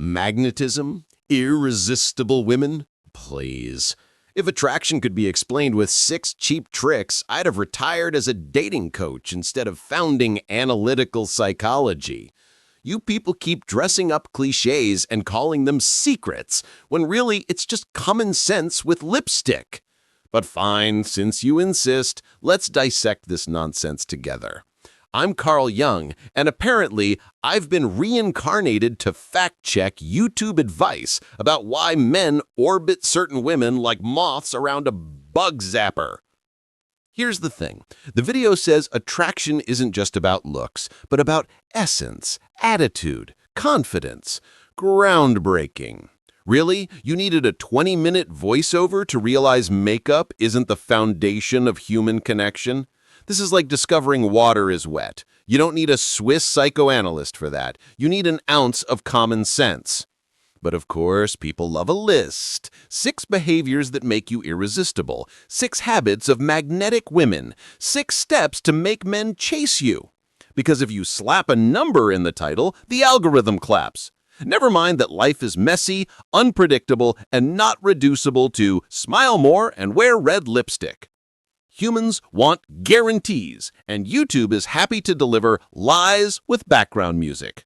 Magnetism? Irresistible women? Please. If attraction could be explained with 6 cheap tricks, I'd have retired as a dating coach instead of founding analytical psychology. You people keep dressing up clichés and calling them secrets, when really it's just common sense with lipstick. But fine, since you insist, let's dissect this nonsense together. I'm Carl Jung, and apparently I've been reincarnated to fact-check YouTube advice about why men orbit certain women like moths around a bug zapper. Here's the thing. The video says attraction isn't just about looks, but about essence, attitude, confidence. Groundbreaking. Really? You needed a 20-minute voiceover to realize makeup isn't the foundation of human connection? This is like discovering water is wet. You don't need a Swiss psychoanalyst for that. You need an ounce of common sense. But of course, people love a list. 6 behaviors that make you irresistible. 6 habits of magnetic women. 6 steps to make men chase you. Because if you slap a number in the title, the algorithm claps. Never mind that life is messy, unpredictable, and not reducible to smile more and wear red lipstick. Humans want guarantees, and YouTube is happy to deliver lies with background music.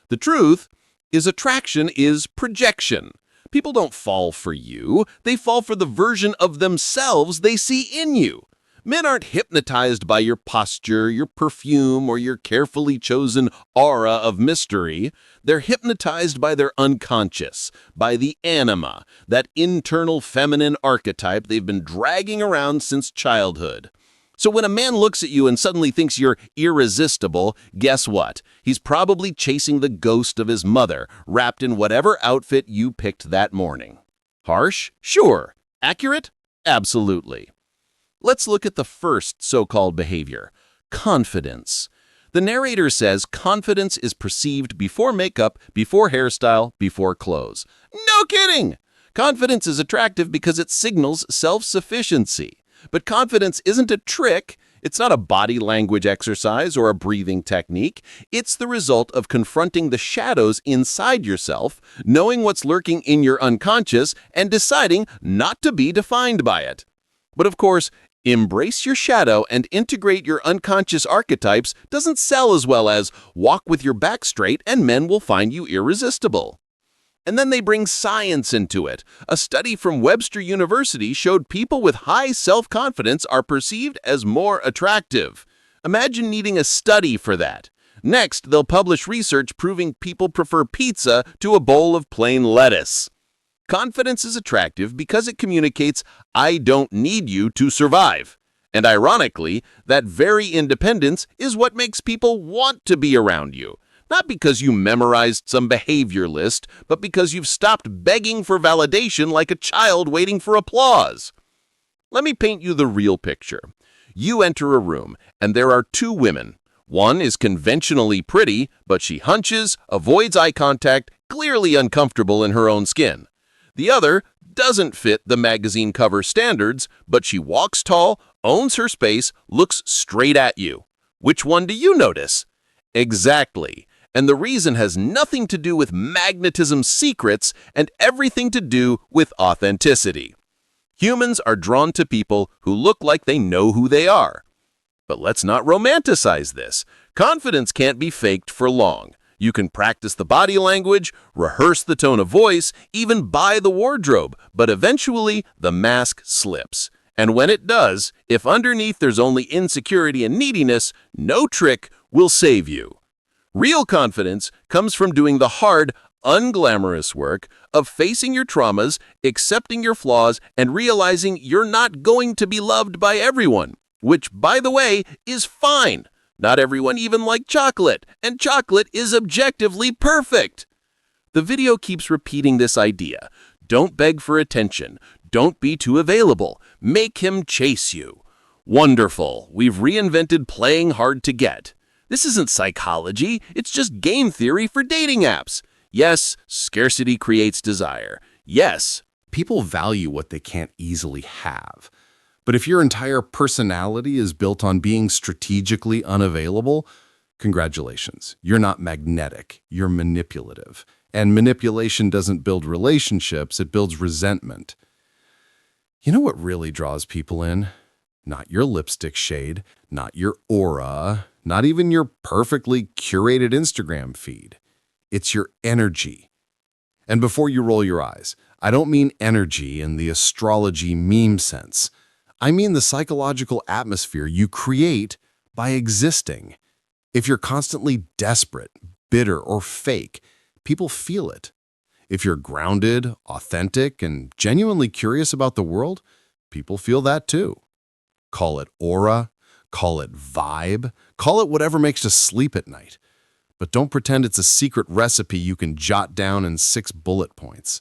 The truth is attraction is projection. People don't fall for you, they fall for the version of themselves they see in you. Men aren't hypnotized by your posture, your perfume, or your carefully chosen aura of mystery. They're hypnotized by their unconscious, by the anima, that internal feminine archetype they've been dragging around since childhood. So when a man looks at you and suddenly thinks you're irresistible, guess what? He's probably chasing the ghost of his mother, wrapped in whatever outfit you picked that morning. Harsh? Sure. Accurate? Absolutely. Let's look at the first so-called behavior, confidence. The narrator says confidence is perceived before makeup, before hairstyle, before clothes. No kidding! Confidence is attractive because it signals self-sufficiency. But confidence isn't a trick. It's not a body language exercise or a breathing technique. It's the result of confronting the shadows inside yourself, knowing what's lurking in your unconscious, and deciding not to be defined by it. But of course, embrace your shadow and integrate your unconscious archetypes doesn't sell as well as walk with your back straight and men will find you irresistible. And then they bring science into it. A study from Webster University showed people with high self-confidence are perceived as more attractive. Imagine needing a study for that. Next, they'll publish research proving people prefer pizza to a bowl of plain lettuce. Confidence is attractive because it communicates, I don't need you to survive. And ironically, that very independence is what makes people want to be around you. Not because you memorized some behavior list, but because you've stopped begging for validation like a child waiting for applause. Let me paint you the real picture. You enter a room, and there are 2 women. One is conventionally pretty, but she hunches, avoids eye contact, clearly uncomfortable in her own skin. The other doesn't fit the magazine cover standards, but she walks tall, owns her space, looks straight at you. Which one do you notice? Exactly. And the reason has nothing to do with magnetism secrets and everything to do with authenticity. Humans are drawn to people who look like they know who they are. But let's not romanticize this. Confidence can't be faked for long. You can practice the body language, rehearse the tone of voice, even buy the wardrobe, but eventually the mask slips. And when it does, if underneath there's only insecurity and neediness, no trick will save you. Real confidence comes from doing the hard, unglamorous work of facing your traumas, accepting your flaws, and realizing you're not going to be loved by everyone, which, by the way, is fine. Not everyone even likes chocolate, and chocolate is objectively perfect. The video keeps repeating this idea. Don't beg for attention. Don't be too available. Make him chase you. Wonderful. We've reinvented playing hard to get. This isn't psychology. It's just game theory for dating apps. Yes, scarcity creates desire. Yes, people value what they can't easily have. But if your entire personality is built on being strategically unavailable, congratulations, you're not magnetic, you're manipulative. And manipulation doesn't build relationships, it builds resentment. You know what really draws people in? Not your lipstick shade, not your aura, not even your perfectly curated Instagram feed. It's your energy. And before you roll your eyes, I don't mean energy in the astrology meme sense. I mean the psychological atmosphere you create by existing. If you're constantly desperate, bitter, or fake, people feel it. If you're grounded, authentic, and genuinely curious about the world, people feel that too. Call it aura, call it vibe, call it whatever makes you sleep at night. But don't pretend it's a secret recipe you can jot down in 6 bullet points.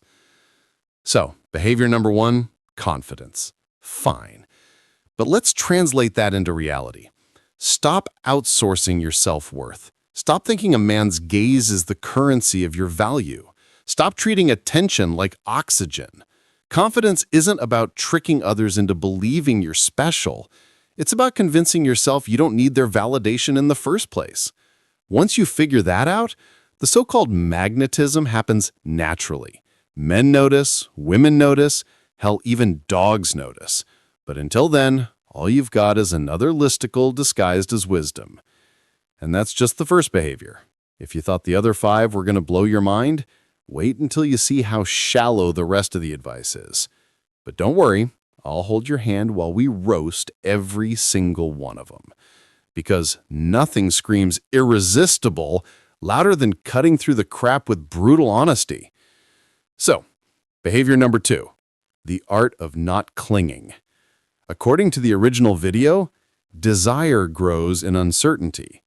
So, behavior number 1, confidence. Fine. But let's translate that into reality. Stop outsourcing your self-worth. Stop thinking a man's gaze is the currency of your value. Stop treating attention like oxygen. Confidence isn't about tricking others into believing you're special. It's about convincing yourself you don't need their validation in the first place. Once you figure that out, the so-called magnetism happens naturally. Men notice, women notice, hell, even dogs notice. But until then, all you've got is another listicle disguised as wisdom. And that's just the first behavior. If you thought the other 5 were going to blow your mind, wait until you see how shallow the rest of the advice is. But don't worry, I'll hold your hand while we roast every single one of them. Because nothing screams irresistible louder than cutting through the crap with brutal honesty. So, behavior number 2, the art of not clinging. According to the original video, desire grows in uncertainty.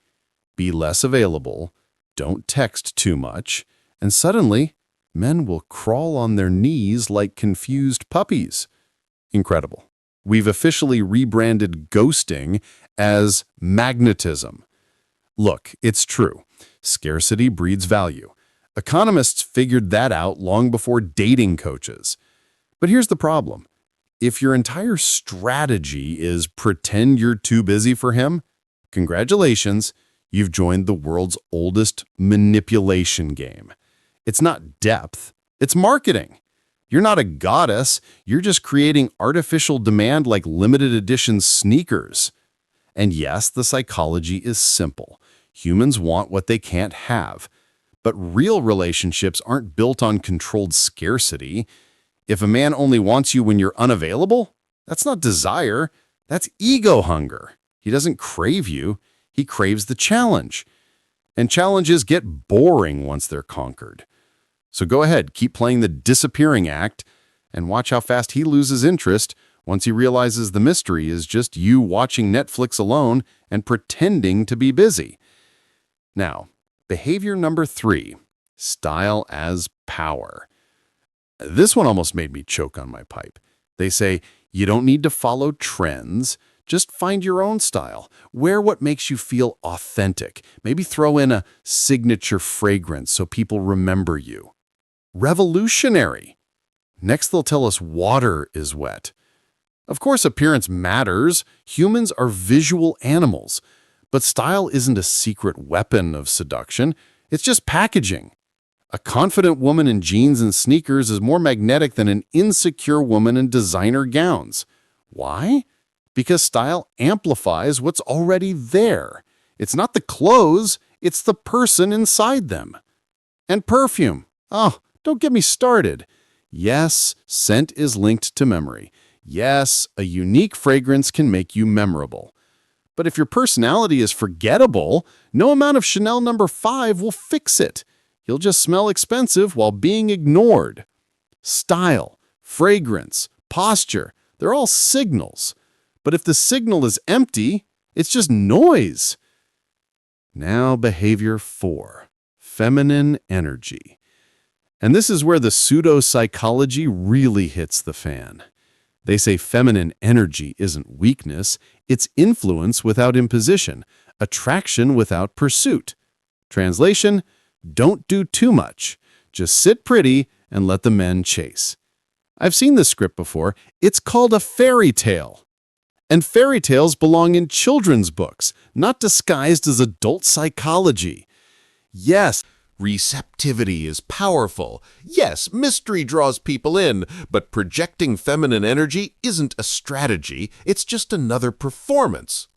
Be less available, don't text too much, and suddenly, men will crawl on their knees like confused puppies. Incredible. We've officially rebranded ghosting as magnetism. Look, it's true. Scarcity breeds value. Economists figured that out long before dating coaches. But here's the problem. If your entire strategy is pretend you're too busy for him, congratulations, you've joined the world's oldest manipulation game. It's not depth, it's marketing. You're not a goddess, you're just creating artificial demand like limited edition sneakers. And yes, the psychology is simple. Humans want what they can't have. But real relationships aren't built on controlled scarcity. If a man only wants you when you're unavailable, that's not desire, that's ego hunger. He doesn't crave you, he craves the challenge. And challenges get boring once they're conquered. So go ahead, keep playing the disappearing act, and watch how fast he loses interest once he realizes the mystery is just you watching Netflix alone and pretending to be busy. Now, behavior number 3, style as power. This one almost made me choke on my pipe. They say, you don't need to follow trends, just find your own style. Wear what makes you feel authentic. Maybe throw in a signature fragrance so people remember you. Revolutionary. Next, they'll tell us water is wet. Of course, appearance matters. Humans are visual animals. But style isn't a secret weapon of seduction. It's just packaging. A confident woman in jeans and sneakers is more magnetic than an insecure woman in designer gowns. Why? Because style amplifies what's already there. It's not the clothes, it's the person inside them. And perfume. Oh, don't get me started. Yes, scent is linked to memory. Yes, a unique fragrance can make you memorable. But if your personality is forgettable, no amount of Chanel No. 5 will fix it. You'll just smell expensive while being ignored. Style, fragrance, posture, they're all signals. But if the signal is empty, it's just noise. Now behavior 4, feminine energy. And this is where the pseudo-psychology really hits the fan. They say feminine energy isn't weakness, it's influence without imposition, attraction without pursuit. Translation, don't do too much. Just sit pretty and let the men chase. I've seen this script before. It's called a fairy tale. And fairy tales belong in children's books, not disguised as adult psychology. Yes, Receptivity is powerful. Yes, mystery draws people in, but projecting feminine energy isn't a strategy, it's just another performance.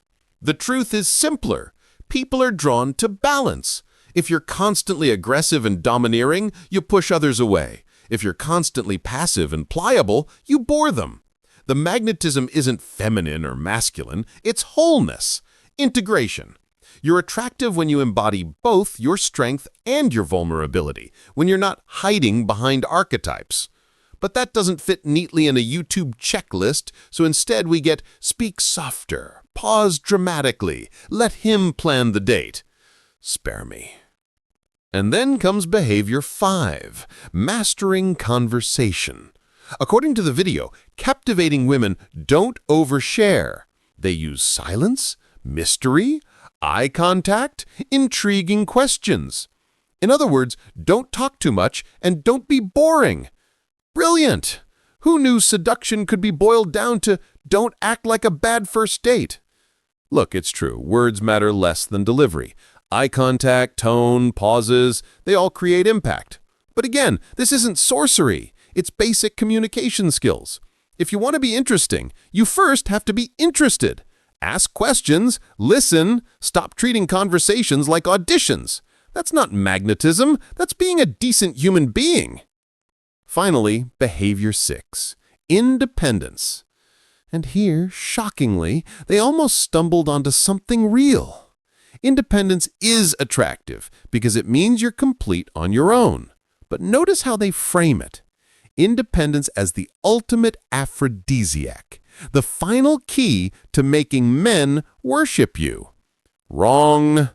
The truth is simpler. People are drawn to balance. If you're constantly aggressive and domineering, you push others away. If you're constantly passive and pliable, you bore them. The magnetism isn't feminine or masculine, it's wholeness, integration. You're attractive when you embody both your strength and your vulnerability, when you're not hiding behind archetypes. But that doesn't fit neatly in a YouTube checklist, so instead we get speak softer, pause dramatically, let him plan the date. Spare me. And then comes behavior 5, mastering conversation. According to the video, captivating women don't overshare. They use silence, mystery, eye contact, intriguing questions. In other words, don't talk too much and don't be boring. Brilliant! Who knew seduction could be boiled down to don't act like a bad first date? Look, it's true, words matter less than delivery. Eye contact, tone, pauses, they all create impact. But again, this isn't sorcery. It's basic communication skills. If you want to be interesting, you first have to be interested. Ask questions, listen, stop treating conversations like auditions. That's not magnetism, that's being a decent human being. Finally, behavior 6, independence. And here, shockingly, they almost stumbled onto something real. Independence is attractive because it means you're complete on your own. But notice how they frame it. Independence as the ultimate aphrodisiac, the final key to making men worship you. Wrong.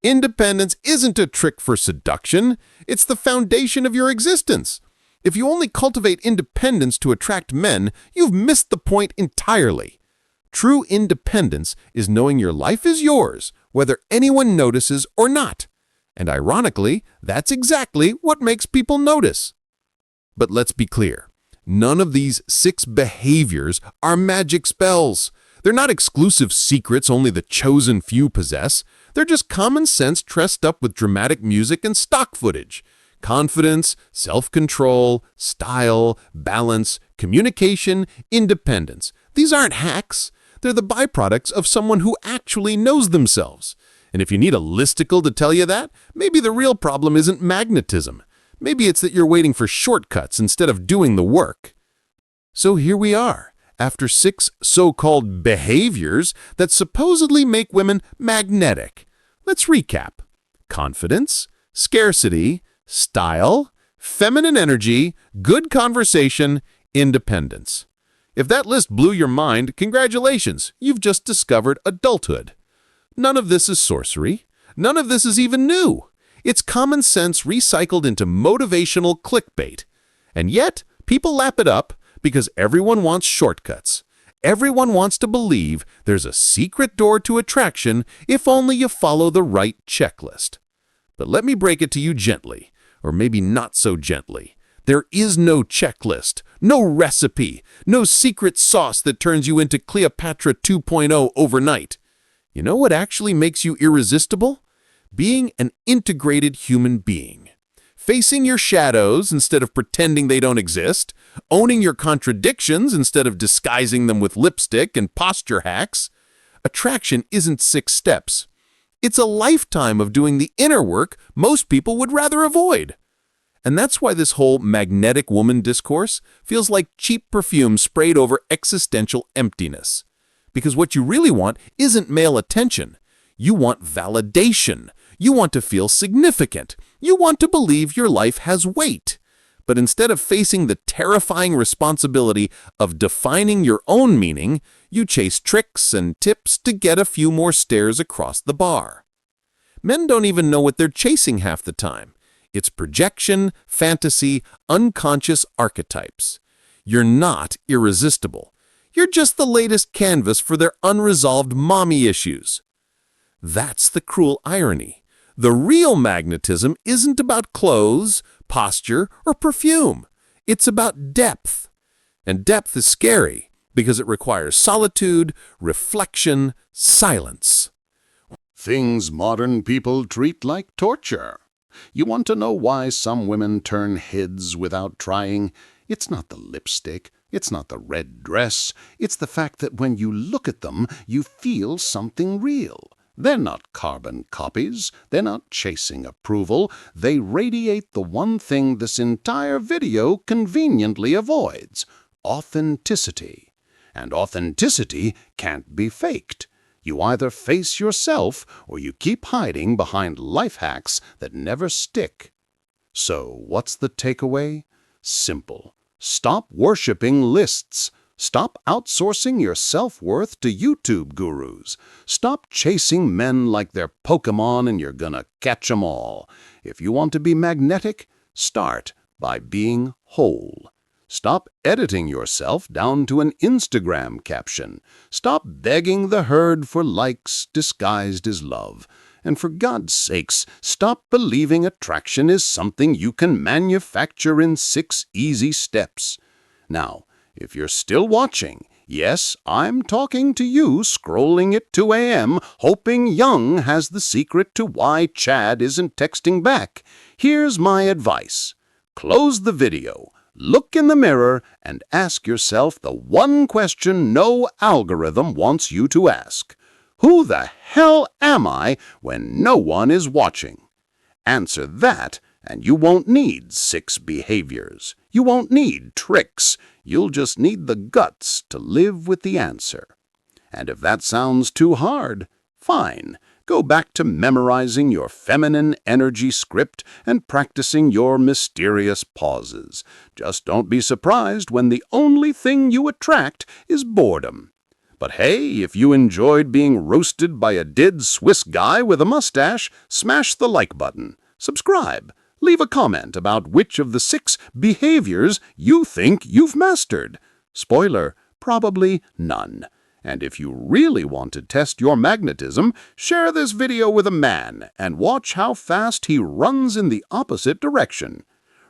Independence isn't a trick for seduction. It's the foundation of your existence. If you only cultivate independence to attract men, you've missed the point entirely. True independence is knowing your life is yours, whether anyone notices or not. And ironically, that's exactly what makes people notice. But let's be clear. None of these 6 behaviors are magic spells. They're not exclusive secrets only the chosen few possess. They're just common sense dressed up with dramatic music and stock footage. Confidence, self-control, style, balance, communication, independence. These aren't hacks. They're the byproducts of someone who actually knows themselves. And if you need a listicle to tell you that, maybe the real problem isn't magnetism. Maybe it's that you're waiting for shortcuts instead of doing the work. So here we are, after 6 so-called behaviors that supposedly make women magnetic. Let's recap. Confidence, scarcity, style, feminine energy, good conversation, independence. If that list blew your mind, congratulations, you've just discovered adulthood. None of this is sorcery. None of this is even new. It's common sense recycled into motivational clickbait. And yet, people lap it up because everyone wants shortcuts. Everyone wants to believe there's a secret door to attraction if only you follow the right checklist. But let me break it to you gently, or maybe not so gently. There is no checklist, no recipe, no secret sauce that turns you into Cleopatra 2.0 overnight. You know what actually makes you irresistible? Being an integrated human being. Facing your shadows instead of pretending they don't exist, owning your contradictions instead of disguising them with lipstick and posture hacks. Attraction isn't 6 steps. It's a lifetime of doing the inner work most people would rather avoid. And that's why this whole magnetic woman discourse feels like cheap perfume sprayed over existential emptiness. Because what you really want isn't male attention. You want validation. You want to feel significant. You want to believe your life has weight. But instead of facing the terrifying responsibility of defining your own meaning, you chase tricks and tips to get a few more stairs across the bar. Men don't even know what they're chasing half the time. It's projection, fantasy, unconscious archetypes. You're not irresistible. You're just the latest canvas for their unresolved mommy issues. That's the cruel irony. The real magnetism isn't about clothes, posture, or perfume. It's about depth. And depth is scary because it requires solitude, reflection, silence. Things modern people treat like torture. You want to know why some women turn heads without trying? It's not the lipstick. It's not the red dress. It's the fact that when you look at them, you feel something real. They're not carbon copies. They're not chasing approval. They radiate the one thing this entire video conveniently avoids: authenticity. And authenticity can't be faked. You either face yourself or you keep hiding behind life hacks that never stick. So, what's the takeaway? Simple. Stop worshiping lists. Stop outsourcing your self-worth to YouTube gurus. Stop chasing men like they're Pokemon and you're gonna catch 'em all. If you want to be magnetic, start by being whole. Stop editing yourself down to an Instagram caption. Stop begging the herd for likes disguised as love. And for God's sakes, stop believing attraction is something you can manufacture in 6 easy steps. Now, if you're still watching, yes, I'm talking to you scrolling at 2 a.m., hoping Jung has the secret to why Chad isn't texting back. Here's my advice. Close the video. Look in the mirror and ask yourself the one question no algorithm wants you to ask. Who the hell am I when no one is watching? Answer that, and you won't need 6 behaviors. You won't need tricks. You'll just need the guts to live with the answer. And if that sounds too hard, fine. Go back to memorizing your feminine energy script and practicing your mysterious pauses. Just don't be surprised when the only thing you attract is boredom. But hey, if you enjoyed being roasted by a dead Swiss guy with a mustache, smash the like button. Subscribe. Leave a comment about which of the 6 behaviors you think you've mastered. Spoiler, probably none. And if you really want to test your magnetism, share this video with a man and watch how fast he runs in the opposite direction.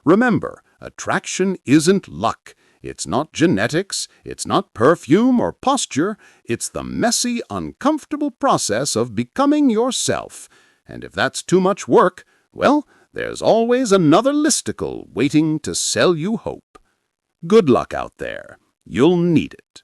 Remember, attraction isn't luck. It's not genetics. It's not perfume or posture. It's the messy, uncomfortable process of becoming yourself. And if that's too much work, well, there's always another listicle waiting to sell you hope. Good luck out there. You'll need it.